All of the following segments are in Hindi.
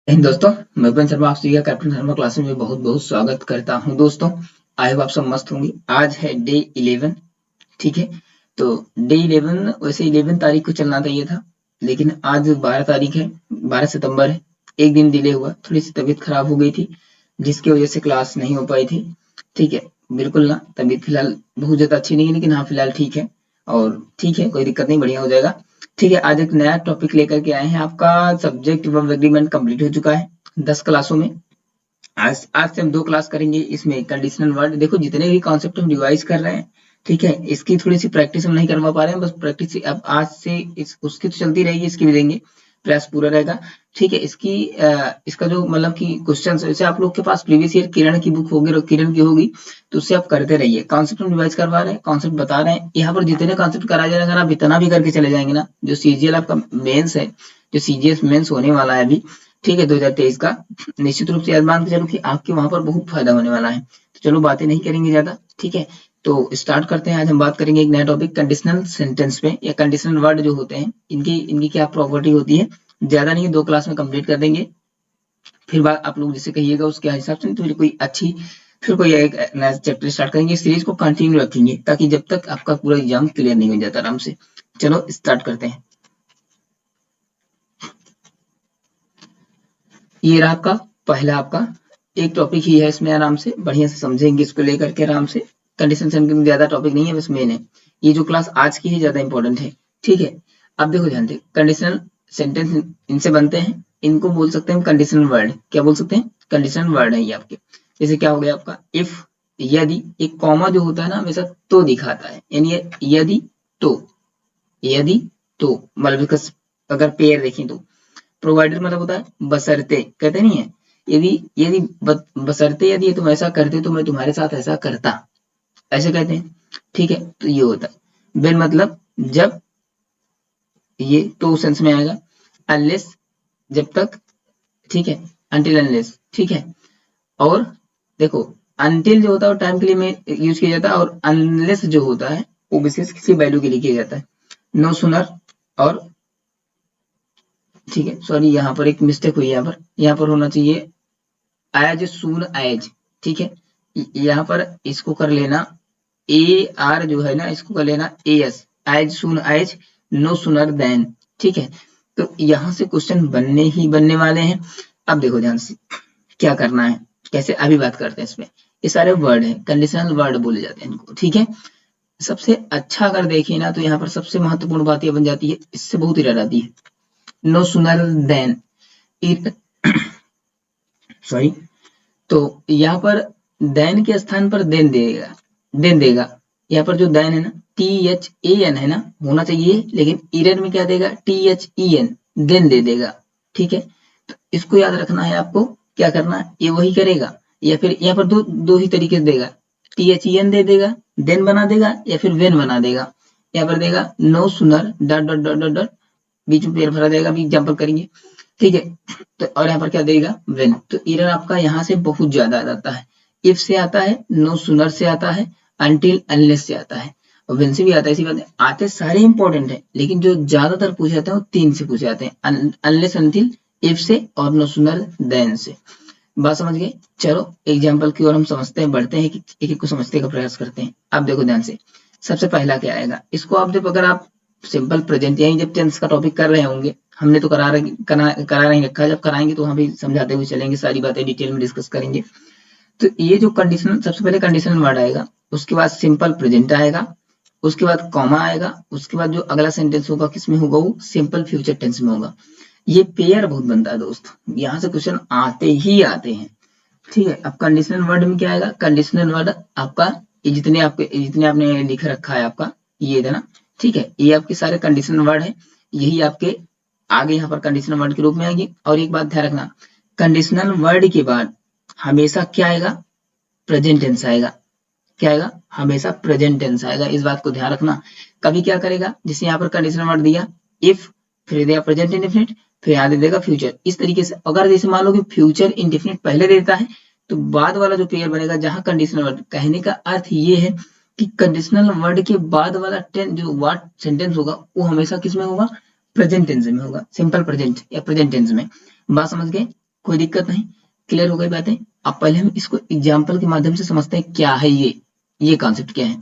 दोस्तों, मैं उपेंद्र शर्मा आप सभी का कैप्टन शर्मा क्लासेस में बहुत बहुत स्वागत करता हूं। दोस्तों, आई होप आप सब मस्त होंगे। आज है डे 11। ठीक है, तो डे 11 वैसे 11 तारीख को चलना चाहिए था, लेकिन आज 12 तारीख है, 12 सितंबर है। एक दिन डिले हुआ, थोड़ी सी तबीयत खराब हो गई थी जिसकी वजह से क्लास नहीं हो पाई थी। ठीक है, बिल्कुल ना, तबीयत फिलहाल बहुत ज्यादा अच्छी नहीं है, लेकिन हाँ फिलहाल ठीक है और ठीक है, कोई दिक्कत नहीं, बढ़िया हो जाएगा। ठीक है, आज एक नया टॉपिक लेकर के आए हैं। आपका सब्जेक्ट वर्ब एग्रीमेंट कंप्लीट हो चुका है 10 क्लासों में। आज आज से हम 2 क्लास करेंगे। इसमें कंडीशनल वर्ड, देखो जितने भी कॉन्सेप्ट हम रिवाइज कर रहे हैं, ठीक है, इसकी थोड़ी सी प्रैक्टिस हम नहीं करवा पा रहे हैं, बस प्रैक्टिस अब आज से उसकी तो चलती रहेगी, इसकी भी देंगे, प्रयास पूरा रहेगा। ठीक है, इसका जो मतलब कि क्वेश्चन, जैसे आप लोग के पास प्रीवियस ईयर किरण की बुक होगी और किरण की होगी, तो उससे आप करते रहिए। कॉन्सेप्ट हम रिवाइज करवा रहे हैं, कॉन्सेप्ट बता रहे हैं। यहाँ पर जितने कॉन्सेप्ट कराए जा रहे हैं, अगर आप इतना भी करके चले जाएंगे ना, जो सीजीएल आपका मेंस है, जो सीजीएस मेंस होने वाला है अभी, ठीक है, 2023 का, निश्चित रूप से याद मान के चलो कि आपके वहां पर बहुत फायदा होने वाला है। तो चलो बातें नहीं करेंगे ज्यादा, ठीक है, तो स्टार्ट करते हैं। आज हम बात करेंगे एक नया टॉपिक, कंडीशनल सेंटेंस पे, या कंडीशनल वर्ड जो होते हैं, इनकी इनकी क्या प्रॉपर्टी होती है। ज्यादा नहीं, 2 क्लास में कंप्लीट कर देंगे। फिर बात आप लोग जिसे कहिएगा उसके हिसाब से, तो कोई अच्छी, फिर कोई एक नया चैप्टर स्टार्ट करेंगे। सीरीज को कंटिन्यू रखेंगे ताकि जब तक आपका पूरा एग्जाम क्लियर नहीं हो जाता आराम से। चलो स्टार्ट करते हैं। ये रहा आपका पहला, आपका एक टॉपिक ही है, इसमें आराम से बढ़िया से समझेंगे इसको लेकर के आराम से। कंडीशन सेंटेंस ज्यादा टॉपिक नहीं है, बस मेन है। ये जो क्लास आज की है ज्यादा इंपॉर्टेंट है। ठीक है, अब देखो ध्यान दे, कंडीशनल सेंटेंस इनसे बनते हैं, इनको बोल सकते हैं कंडीशनल वर्ड। क्या बोल सकते हैं? कंडीशनल वर्ड है ये आपके। जैसे क्या हो गया आपका, इफ, यदि, एक कॉमा जो होता है ना हमेशा तो दिखाता है, यानी यदि तो, यदि तो मतलब इसका अगर पेयर देखें तो, प्रोवाइडेड मतलब होता है बशर्ते, कहते नहीं है, यदि यदि बशर्ते यदि तुम ऐसा करते तो मैं तुम्हारे साथ ऐसा करता, ऐसे कहते हैं। ठीक है, तो ये होता है वेन, मतलब जब, ये तो सेंस में आएगा। अनलेस, जब तक, ठीक है, अनटिल अनलेस, ठीक है। और देखो, अनटिल जो होता है वो टाइम के लिए में यूज किया जाता है, और अनलेस जो होता है वो विशेष किसी वैल्यू के लिए किया जाता है। नो सुनर, और ठीक है, सॉरी यहाँ पर एक मिस्टेक हुई, यहाँ पर होना चाहिए एज सून एज। ठीक है, यहाँ पर इसको कर लेना ए आर जो है ना, इसको कर लेना A S, as soon as, no sooner than. ठीक है, तो यहाँ से क्वेश्चन बनने ही बनने वाले हैं। अब देखो ध्यान से क्या करना है, कैसे अभी बात करते हैं इसमें। ये सारे वर्ड है, कंडीशनल वर्ड बोले जाते हैं इनको। ठीक है, सबसे अच्छा अगर देखिए ना, तो यहाँ पर सबसे महत्वपूर्ण बात यह बन जाती है, इससे बहुत ही डर आती है, नो सुनर देन, सॉरी, तो यहाँ पर देन के स्थान पर देन देगा, देन देगा। यहाँ पर जो देन है ना, टी एच ए एन है ना, होना चाहिए, लेकिन इरन में क्या देगा, T H E N, then दे देगा। ठीक है, तो इसको याद रखना है आपको, क्या करना है, ये वही करेगा, या फिर यहाँ पर दो दो ही तरीके से देगा, टी एच ई एन दे देगा, देन बना देगा, या फिर वेन बना देगा। यहाँ पर देगा no sooner dot dot dot dot dot, बीच में पेड़ भरा जाएगा, अभी एग्जाम्पल करेंगे। ठीक है, तो और यहाँ पर क्या देगा, वेन। तो एरर आपका यहाँ से बहुत ज्यादा आ जाता है। इफ से आता है, नो सुनर से आता है, अनटिल अनलेस से आता है, और वेन से भी आता है। ऐसी बात है, आते सारे इंपॉर्टेंट है, लेकिन जो ज्यादातर पूछे जाते हैं वो 3 से पूछे जाते हैं, अनलेस, अनटिल, इफ से, और नो सुनर देन से। बात समझ गए? चलो एग्जाम्पल की ओर हम समझते हैं, बढ़ते हैं, एक एक को समझने का प्रयास करते हैं। अब देखो ध्यान से, सबसे पहला क्या आएगा, इसको आप जब, अगर आप सिंपल प्रेजेंट, यही जब टेंस का टॉपिक कर रहे होंगे, हमने तो करा नहीं रखा, जब कराएंगे तो वहां भी समझाते हुए चलेंगे, सारी बातें डिटेल में डिस्कस करेंगे। तो ये जो कंडीशनल, सबसे पहले कंडीशनल वर्ड आएगा, उसके बाद सिंपल प्रेजेंट आएगा, उसके बाद कॉमा आएगा, उसके बाद जो अगला सेंटेंस होगा किसमें होगा, वो सिंपल फ्यूचर टेंस में होगा। ये पेयर बहुत बनता है दोस्त, यहाँ से क्वेश्चन आते ही आते हैं। ठीक है, अब कंडीशनल वर्ड में क्या आएगा, कंडीशनल वर्ड आपका, ये जितने आपने लिख रखा है आपका, ये है ना, ठीक है, ये आपके सारे कंडीशनल वर्ड है, यही आपके आगे यहाँ पर कंडीशनल वर्ड के रूप में आएंगे। और एक बात ध्यान रखना, कंडीशनल वर्ड के बाद हमेशा क्या आएगा, प्रेजेंट टेंस आएगा। क्या आएगा, हमेशा प्रेजेंट टेंस आएगा, इस बात को ध्यान रखना। कभी क्या करेगा, जैसे यहाँ पर कंडीशनल वर्ड दिया इफ, फिर दिया प्रेजेंट इंडेफिनिट, फिर यहाँ दे देगा फ्यूचर। इस तरीके से अगर जैसे मान लो कि फ्यूचर इंडेफिनिट पहले देता है, तो बाद वाला जो पेयर बनेगा जहां कंडीशनल वर्ड, कहने का अर्थ ये है कि कंडीशनल वर्ड के बाद वाला जो वर्ड सेंटेंस होगा वो हमेशा किस में होगा, प्रेजेंट टेंस में होगा, सिंपल प्रेजेंट या प्रेजेंट टेंस में। बात समझ गए? कोई दिक्कत नहीं, क्लियर हो गई बातें। अब पहले हम इसको एग्जाम्पल के माध्यम से समझते हैं क्या है ये कॉन्सेप्ट क्या है।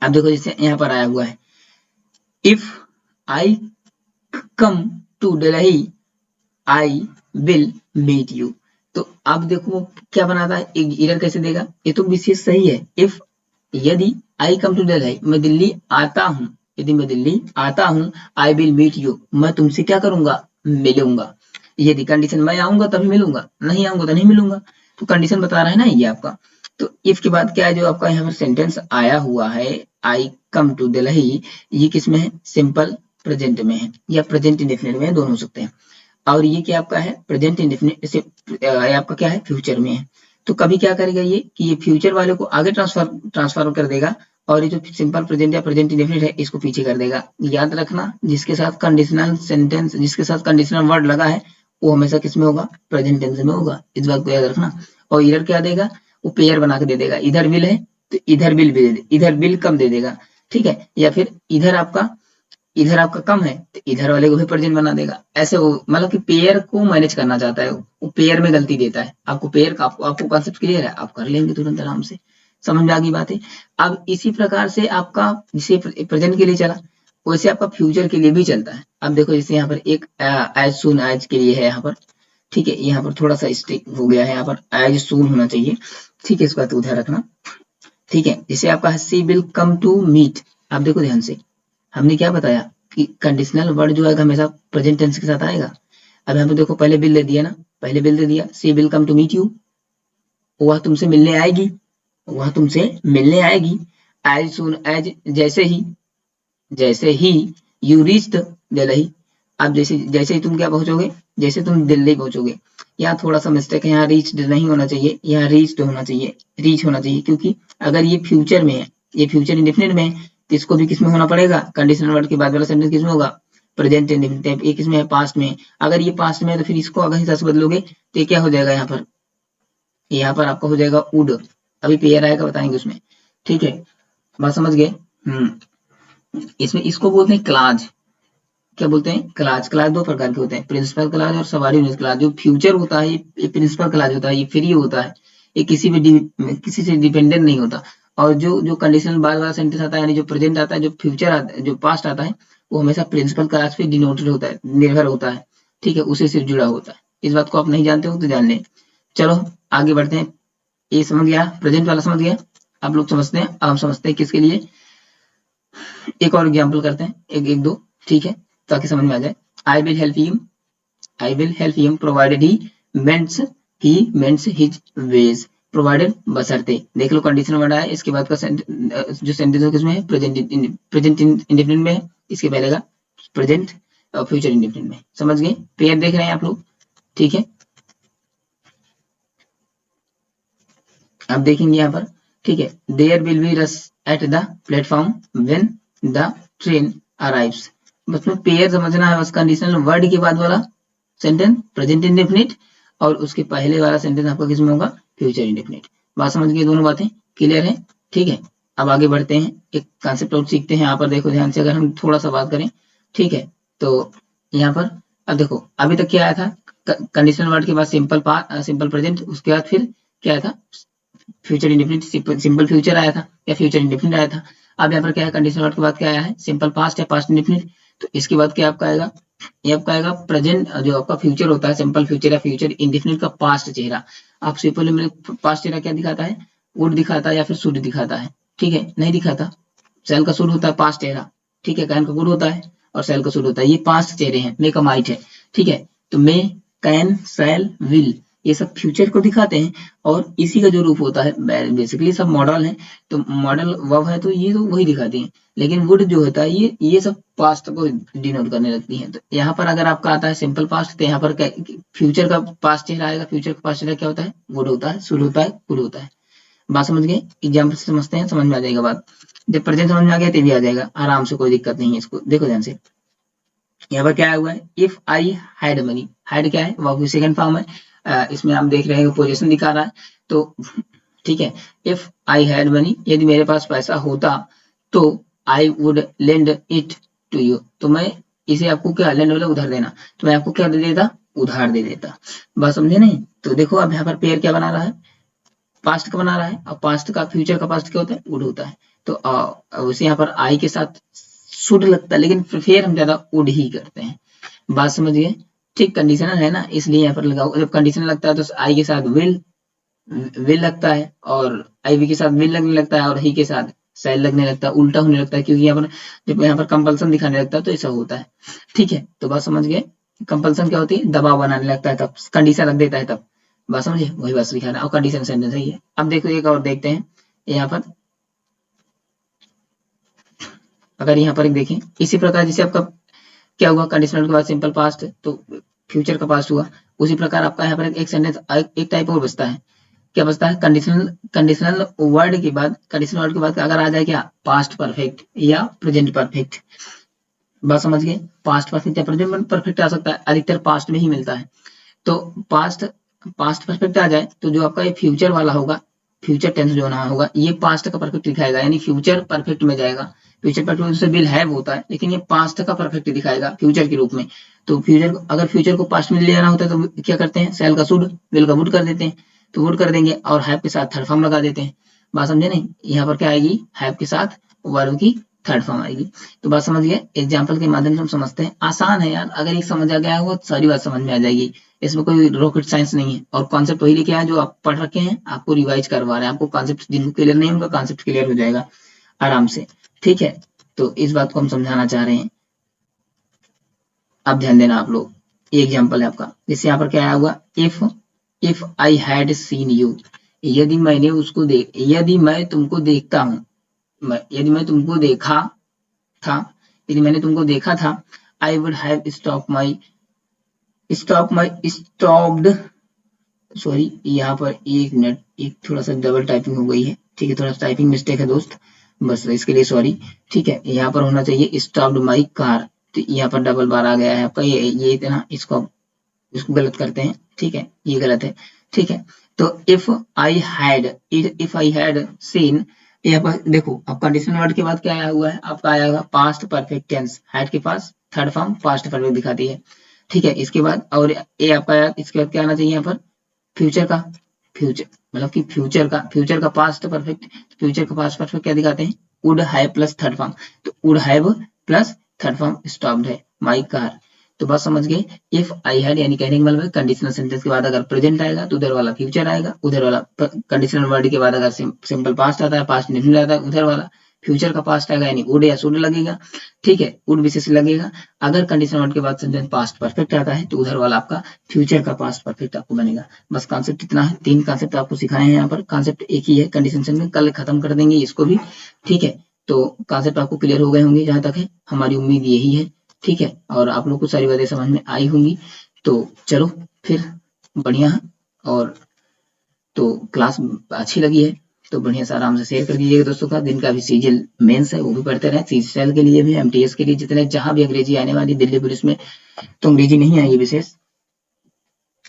अब देखो जैसे यहाँ पर आया हुआ है, if I come to Delhi I will meet you. तो अब देखो वो क्या बनाता है, एरर कैसे देगा, ये तो विशेष सही है। इफ यदि आई कम टू दिल्ली, मैं दिल्ली आता हूँ, यदि मैं दिल्ली आता हूँ, आई विल मीट यू, मैं तुमसे क्या करूंगा, मिलूंगा। यदि कंडीशन मैं आऊंगा तभी मिलूंगा, नहीं आऊंगा तो नहीं मिलूंगा, तो कंडीशन बता रहा है ना ये आपका। तो इफ के बाद क्या है, जो आपका यहाँ पर सेंटेंस आया हुआ है आई कम टू दिल्ली, ये किस में है, सिंपल प्रेजेंट में है या प्रेजेंट इंडेफिनिट में है, दोनों हो सकते हैं। और ये क्या आपका है, प्रेजेंट इंडेफिनिट से आपका क्या है, फ्यूचर में है। तो कभी क्या करेगा ये कि ये फ्यूचर वाले को आगे ट्रांसफर कर देगा, और ये जो सिंपल प्रेजेंट या प्रेजेंट इंडेफिनिट है इसको पीछे कर देगा। याद रखना, जिसके साथ कंडीशनल सेंटेंस, जिसके साथ कंडीशनल वर्ड लगा है, वो हमेशा किस में होगा, प्रेजेंट टेंस में होगा, इस बात को याद रखना। और इधर क्या देगा, वो पेयर बना के दे देगा, इधर विल है तो इधर विल भी दे दे, इधर विल कम दे देगा, ठीक है। या फिर इधर आपका कम है तो इधर वाले को भी प्रेजेंट बना देगा। ऐसे वो मतलब कि पेयर को मैनेज करना चाहता है, वो पेयर में गलती देता है। आपको पेयर का आपको कॉन्सेप्ट क्लियर है, आप कर लेंगे तुरंत आराम से, समझ में आ गई बात है। अब इसी प्रकार से आपका जैसे प्रेजेंट के लिए चला, वैसे आपका फ्यूचर के लिए भी चलता है। अब देखो जैसे यहाँ पर एक एज सून एज के लिए है यहाँ पर, ठीक है, यहाँ पर थोड़ा सा स्टिक हो गया है, यहाँ पर एज सून होना चाहिए, ठीक है, इस बात को ध्यान रखना, ठीक है। जैसे आपका सी विल कम टू मीट, आप देखो ध्यान से, हमने क्या बताया कि कंडीशनल वर्ड जो आएगा हमेशा प्रेजेंट टेंस के साथ आएगा। अब यहाँ पे देखो पहले विल दे दिया ना, पहले विल दे दिया, she will come to meet you, वह तुमसे मिलने आएगी, वह तुमसे मिलने आएगी। एज सून एज, जैसे ही यू रीच दिल्ली, अब जैसे जैसे ही तुम क्या पहुंचोगे, जैसे तुम दिल्ली पहुंचोगे। यहाँ थोड़ा सा मिस्टेक है, यहाँ रीच्ड नहीं होना चाहिए, यहाँ रीच्ड होना चाहिए, रीच होना चाहिए, क्योंकि अगर ये फ्यूचर में है, ये फ्यूचर इंडेफिनिट में है, तो इसको भी किसमें होना पड़ेगा, कंडीशनल वर्ड के बाद वाला सेंटेंस किसमें होगा, प्रेजेंट इंडेफिनिट। ये किसमें है, पास्ट में। अगर ये पास्ट में है तो फिर इसको अगर हिसाब से बदलोगे तो ये क्या हो जाएगा, यहाँ पर आपका हो जाएगा वुड। अभी पेयर आएगा बताएंगे उसमें, ठीक है, बात समझ गए। इसमें इसको बोलते हैं क्लाज, क्या बोलते हैं, क्लाज। क्लाज दो प्रकार के होते हैं, प्रिंसिपल क्लाज और सवारी क्लाज। जो फ्यूचर होता है ये प्रिंसिपल क्लाज होता है, ये फ्री होता है, ये किसी से डिपेंडेंट नहीं होता। और जो कंडीशनल बाद वाला सेंटेंस आता है, यानी जो प्रेजेंट आता है, जो फ्यूचर आता है, जो पास्ट आता है, वो हमेशा प्रिंसिपल क्लाज पे डिनोटेड होता है, निर्भर होता है, ठीक है, उसी से जुड़ा होता है। इस बात को आप नहीं जानते हो तो जान लें। चलो आगे बढ़ते हैं, ये समझ गया, प्रेजेंट वाला समझ गया, आप लोग समझते हैं। अब हम समझते हैं किसके लिए, एक और एग्जाम्पल करते हैं, एक दो, ठीक है, ताकि समझ में आ जाए। I will help him provided he mends his ways, provided बशर्ते। देख लो कंडीशन वर्ड है, इसके बाद का जो सेंटेंस है किसमें है, प्रेजेंट इंडेफिनिट में है, इसके पहले का प्रेजेंट और फ्यूचर इंडेफिनिट में। समझ गए, पेयर देख रहे हैं आप लोग, ठीक है। अब देखेंगे यहाँ पर, ठीक है, there will be rush at the platform when the train arrives. बस में पेयर समझना है, बस कंडीशनल वर्ड के बाद वाला सेंटेंस प्रेजेंट इंडेफिनिट, और उसके पहले वाला सेंटेंस आपका किसमें होगा, फ्यूचर इंडेफिनिट। बात समझ गए, दोनों बातें क्लियर है, ठीक है। अब आगे बढ़ते हैं, एक कॉन्सेप्ट और सीखते हैं। यहाँ पर देखो ध्यान से, अगर हम थोड़ा सा बात करें, ठीक है, तो यहाँ पर अब देखो अभी तक क्या आया था, कंडीशनल वर्ड के बाद सिंपल प्रेजेंट, उसके बाद फिर क्या आया था, फ्यूचर इंडेफिनिट, सिंपल फ्यूचर आया था या फ्यूचर इंडेफिनिट आया था। अब यहाँ पर क्या है, कंडीशनल वर्ड के बाद क्या आया है, सिंपल पास्ट या पास्ट इंडेफिनिट। तो इसके बाद क्या आपका आएगा, ये आपका आएगा प्रेजेंट, जो आपका फ्यूचर होता है, सिंपल फ्यूचर या फ्यूचर इंडेफिनिट का पास्ट चेहरा। आप सिंपल में पास्ट चेहरा क्या दिखाता है, वुड दिखाता है या फिर शुड दिखाता है, ठीक है, नहीं दिखाता। सेल का शुड होता है पास्ट चेहरा, ठीक है, कैन का गुड होता है और सेल का शुड होता है, ये पास्ट चेहरे हैं, मे का माइट है, ठीक है। तो मे, कैन, सेल, विल, ये सब फ्यूचर को दिखाते हैं, और इसी का जो रूप होता है, बेसिकली सब मॉडल है, तो मॉडल वर्ब है तो ये तो वही दिखाते हैं, लेकिन वुड जो होता है ये सब पास्ट को डिनोट करने लगती है। तो यहाँ पर अगर आपका आता है सिंपल पास्ट, तो यहाँ पर फ्यूचर का पास्ट चेहरा आएगा, फ्यूचर का पास्ट चेहरा क्या होता है, वुड होता है, शुड होता है, कुड होता है। बात समझ गए, एग्जाम्पल से समझते हैं, समझ में आ जाएगा बात। जब प्रेजेंट समझ में आ गया तो भी आ जाएगा आराम से, कोई दिक्कत नहीं है। इसको देखो ध्यान से, यहाँ पर क्या हुआ है, if I had money, had क्या है, वर्ब की सेकंड फॉर्म है, इसमें आप देख रहे हैं पोजीशन दिखा रहा है, तो ठीक है, इफ आई हैड मनी, यदि मेरे पास पैसा होता तो I would lend it to you, तो मैं इसे आपको क्या, लेंड मतलब उधार देना, तो मैं आपको क्या दे देता, उधार दे देता। बात समझे नहीं? तो देखो अब यहाँ पर पेयर क्या बना रहा है, पास्ट का बना रहा है, और पास्ट का फ्यूचर का पास्ट क्या होता है, वुड होता है। तो उसे यहाँ पर आई के साथ शुड लगता है, लेकिन फिर हम ज्यादा वुड ही करते हैं। बात समझ गए? ठीक, कंडीशनल है ना, इसलिए यहाँ पर लगाओ। जब कंडीशनल लगता है तो आई के साथ विल लगता है, और आई वी के साथ विल लगने लगता है, और ही के साथ सेल लगने लगता है, उल्टा होने लगता है, क्योंकि यहाँ पर जब यहाँ पर कंपल्सन दिखाने लगता है तो ऐसा होता है। ठीक है, तो बात समझ गए? कंपल्सन क्या होती है, दबाव बनाने लगता है, तब कंडीशन रख देता है तब। बात समझे? वही बात लिखा है, और कंडीशन सेंटेंस है ये। अब देखो एक और देखते हैं यहाँ पर, अगर यहाँ पर एक देखें, इसी प्रकार जैसे आपका क्या हुआ, कंडीशनल के बाद सिंपल पास्ट तो फ्यूचर का पास्ट हुआ, उसी प्रकार आपका यहाँ पर एक सेंटेंस एक टाइप और बचता है। क्या बचता है, कंडीशनल वर्ड के बाद, कंडीशनल वर्ड के बाद अगर आ जाए क्या, पास्ट परफेक्ट या प्रेजेंट परफेक्ट। बात समझ गए? पास्ट परफेक्ट या प्रेजेंट परफेक्ट आ सकता है, अधिकतर पास्ट में ही मिलता है। तो पास्ट परफेक्ट आ जाए तो जो आपका ये फ्यूचर वाला होगा, फ्यूचर टेंस जो ना होगा, ये पास्ट का परफेक्ट दिखाएगा, यानी फ्यूचर परफेक्ट में जाएगा। फ्यूचर परफेक्ट से विल हैव होता है, लेकिन ये पास्ट का परफेक्ट दिखाएगा फ्यूचर के रूप में। तो फ्यूचर, अगर फ्यूचर को पास्ट में ले जाना होता है तो क्या करते हैं, सेल का शुड, विल का वुड कर देते हैं, तो वुड कर देंगे, और हैव के साथ थर्ड फॉर्म लगा देते हैं। बात समझे नहीं? यहाँ पर क्या आएगी, हैव के साथ वर्ब की थर्ड फॉर्म आएगी। तो बात समझ गए? एग्जाम्पल के माध्यम से हम समझते हैं, आसान है यार, अगर एक समझ आ गया होगा तो सारी बात समझ में आ जाएगी, इसमें कोई रॉकेट साइंस नहीं है। और कॉन्सेप्ट वही लेके आए जो आप पढ़ रखे हैं, आपको रिवाइज करवा रहे हैं, आपको कॉन्सेप्ट जिनको क्लियर नहीं उनका कॉन्सेप्ट क्लियर हो जाएगा आराम से। ठीक है, तो इस बात को हम समझाना चाह रहे हैं। अब ध्यान देना आप लोग, ये एग्जाम्पल है आपका, जिससे यहाँ पर क्या आया हुआ, if I had seen you, यदि मैंने उसको यदि मैं तुमको देखता हूँ, यदि मैं तुमको देखा था, यदि मैंने तुमको देखा था, I would have stopped, sorry यहाँ पर एक मिनट, एक थोड़ा सा डबल टाइपिंग हो गई है। ठीक है, थोड़ा सा टाइपिंग मिस्टेक है दोस्त, बस इसके लिए सॉरी। ठीक है, यहाँ पर होना चाहिए स्टॉप्ड माई कार, तो यहाँ पर डबल बार आ गया है आपका, ये इतना, इसको गलत करते हैं। ठीक है, ये गलत है। ठीक है, तो इफ आई हैड सीन, यहाँ पर देखो, अब कंडीशनल वर्ड के बाद क्या आया हुआ है, आपका आया हुआ पास्ट परफेक्ट टेंस, हैड के पास थर्ड फॉर्म पास्ट परफेक्ट दिखाती है। ठीक है, इसके बाद और ये आपका, इसके बाद क्या आना चाहिए यहाँ पर, फ्यूचर का, फ्यूचर मतलब कि फ्यूचर का पास्ट परफेक्ट, फ्यूचर का पास्ट परफेक्ट क्या दिखाते हैं, would have plus third form, तो would have plus third form stopped है माई कार। तो बात समझ गए? इफ आई हैड यानी कहने का मतलब कंडीशनल सेंटेंस के बाद अगर प्रेजेंट आएगा तो उधर वाला फ्यूचर आएगा, उधर वाला कंडीशनल वर्ड के बाद अगर सिंपल पास्ट आता है, पास्ट इंडेफिनिट आता है, उधर वाला फ्यूचर का पास्ट आएगा, यानी वुड या शुड लगेगा। ठीक है, वुड विशेष लगेगा। अगर कंडीशनल वर्ड के बाद सेंटेंस पास्ट परफेक्ट आता है तो उधर वाला आपका फ्यूचर का पास्ट परफेक्ट आपको बनेगा। बस कॉन्सेप्ट इतना है, 3 कॉन्सेप्ट आपको सिखाए हैं यहाँ पर, कॉन्सेप्ट एक ही है कंडीशन सेंटेंस, कल खत्म कर देंगे इसको भी। ठीक है, तो कॉन्सेप्ट आपको क्लियर हो गए होंगे, जहां तक है हमारी उम्मीद यही है। ठीक है, और आप लोग को सारी बातें समझ में आई होंगी। तो चलो फिर, बढ़िया है। और तो क्लास अच्छी लगी है तो बढ़िया से आराम से शेयर कर दीजिएगा दोस्तों का। दिन का भी सीजीएल मेंस है वो भी पढ़ते रहे, सीजीएल के लिए भी, एमटीएस के लिए, जितने जहां भी अंग्रेजी आने वाली, दिल्ली पुलिस में तो अंग्रेजी नहीं आएगी विशेष,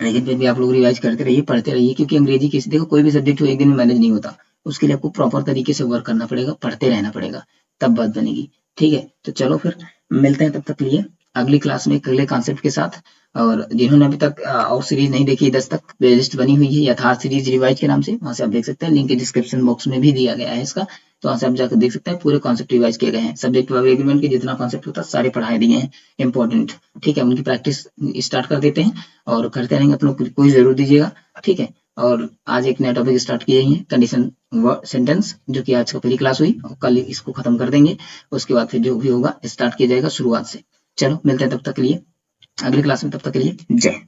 लेकिन फिर भी आप लोग रिवाइज करते रहिए, पढ़ते रहिए, क्योंकि अंग्रेजी किसी, देखो कोई भी सब्जेक्ट हो एक दिन में मैनेज नहीं होता, उसके लिए आपको प्रॉपर तरीके से वर्क करना पड़ेगा, पढ़ते रहना पड़ेगा, तब बात बनेगी। ठीक है, तो चलो फिर मिलते हैं तब तक के लिए अगली क्लास में अगले कॉन्सेप्ट के साथ। और जिन्होंने अभी तक और सीरीज नहीं देखी, 10 तक प्लेलिस्ट बनी हुई है यथार्थ सीरीज रिवाइज के नाम से, वहां से आप देख सकते हैं, लिंक डिस्क्रिप्शन बॉक्स में भी दिया गया है इसका, तो वहां से आप जाकर देख सकते हैं, पूरे कॉन्सेप्ट रिवाइज किए गए हैं, सब्जेक्ट वाइज एग्रीमेंट के जितना कॉन्सेप्ट होता है सारे पढ़ाए दिए हैं इंपॉर्टेंट। ठीक है, उनकी प्रैक्टिस स्टार्ट कर देते हैं और करते रहेंगे, आप लोग कोई जरूर दीजिएगा। ठीक है, और आज एक नया टॉपिक स्टार्ट किए हैं, कंडीशन सेंटेंस, जो कि आज का पहली क्लास हुई, और कल इसको खत्म कर देंगे, उसके बाद फिर जो भी होगा स्टार्ट किया जाएगा शुरुआत से। चलो मिलते हैं तब तक के लिए अगली क्लास में, तब तक के लिए जय।